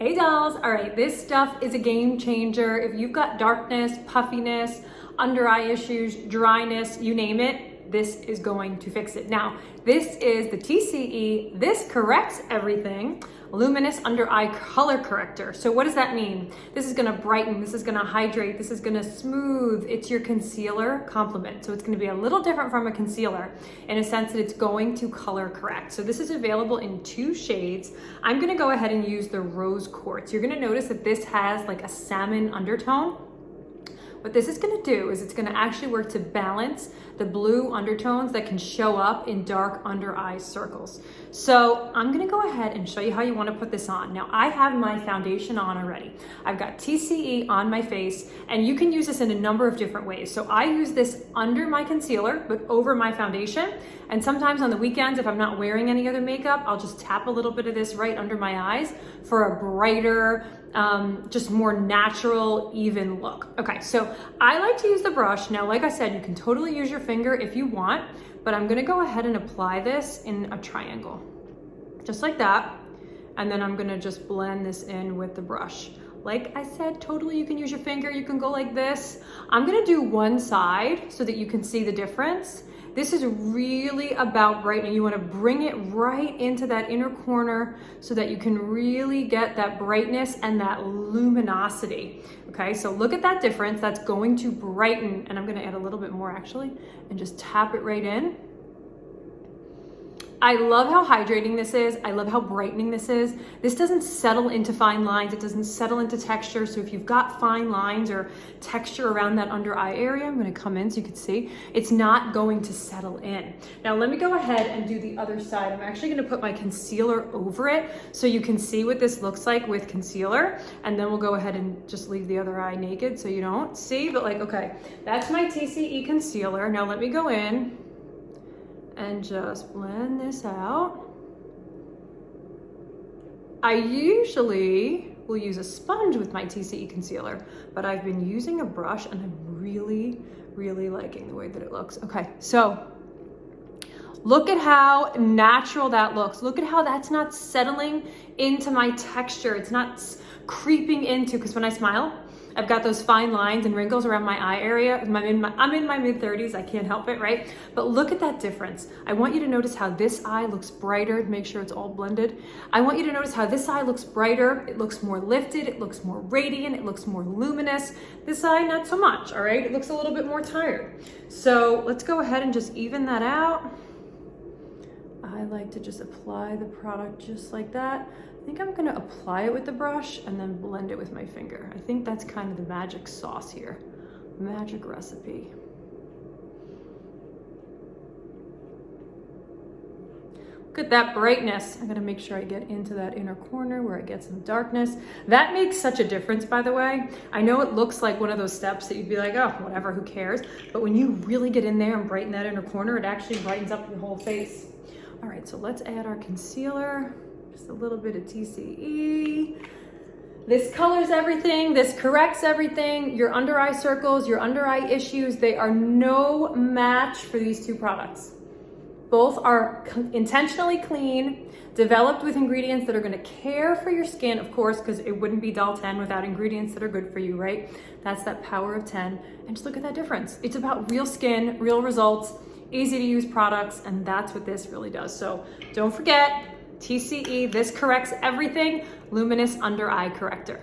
Hey dolls, all right, this stuff is a game changer. If you've got darkness, puffiness, under eye issues, dryness, you name it, this is going to fix it. Now, this is the TCE, this corrects everything, Luminous Under Eye Color Corrector. So what does that mean? This is gonna brighten, this is gonna hydrate, this is gonna smooth. It's your concealer complement. So it's gonna be a little different from a concealer in a sense that it's going to color correct. So this is available in 2 shades. I'm gonna go ahead and use the Rose Quartz. You're gonna notice that this has like a salmon undertone. What this is gonna do is it's gonna actually work to balance the blue undertones that can show up in dark under eye circles. So I'm gonna go ahead and show you how you wanna put this on. Now I have my foundation on already. I've got TCE on my face, and you can use this in a number of different ways. So I use this under my concealer, but over my foundation. And sometimes on the weekends, if I'm not wearing any other makeup, I'll just tap a little bit of this right under my eyes for a brighter, just more natural, even look. Okay, so I like to use the brush. Now, like I said, you can totally use your finger if you want, but I'm gonna go ahead and apply this in a triangle, just like that. And then I'm gonna just blend this in with the brush. Like I said, totally you can use your finger, you can go like this. I'm gonna do one side so that you can see the difference. This is really about brightening. You want to bring it right into that inner corner so that you can really get that brightness and that luminosity. Okay, so look at that difference. That's going to brighten, and I'm going to add a little bit more actually, and just tap it right in. I love how hydrating this is. I love how brightening this is. This doesn't settle into fine lines. It doesn't settle into texture. So if you've got fine lines or texture around that under eye area, I'm gonna come in so you can see, it's not going to settle in. Now let me go ahead and do the other side. I'm actually gonna put my concealer over it so you can see what this looks like with concealer. And then we'll go ahead and just leave the other eye naked so you don't see, but like, okay, that's my TCE concealer. Now let me go in and just blend this out. I usually will use a sponge with my TCE concealer, but I've been using a brush and I'm really, really liking the way that it looks. Okay, so look at how natural that looks. Look at how that's not settling into my texture. It's not creeping into, because when I smile, I've got those fine lines and wrinkles around my eye area. I'm in my mid-30s, I can't help it, right? But look at that difference. I want you to notice how this eye looks brighter, make sure it's all blended. I want you to notice how this eye looks brighter, it looks more lifted, it looks more radiant, it looks more luminous. This eye, not so much, all right? It looks a little bit more tired. So let's go ahead and just even that out. I like to just apply the product just like that. I think I'm gonna apply it with the brush and then blend it with my finger. I think that's kind of the magic sauce here, magic recipe. Look at that brightness. I'm gonna make sure I get into that inner corner where I get some darkness. That makes such a difference, by the way. I know it looks like one of those steps that you'd be like, oh, whatever, who cares? But when you really get in there and brighten that inner corner, it actually brightens up your whole face. All right, so let's add our concealer. Just a little bit of TCE. This colors everything, this corrects everything. Your under eye circles, your under eye issues, they are no match for these 2 products. Both are intentionally clean, developed with ingredients that are gonna care for your skin, of course, because it wouldn't be Doll 10 without ingredients that are good for you, right? That's that power of 10. And just look at that difference. It's about real skin, real results, easy to use products, and that's what this really does. So don't forget, TCE, this corrects everything. Luminous Under Eye Corrector.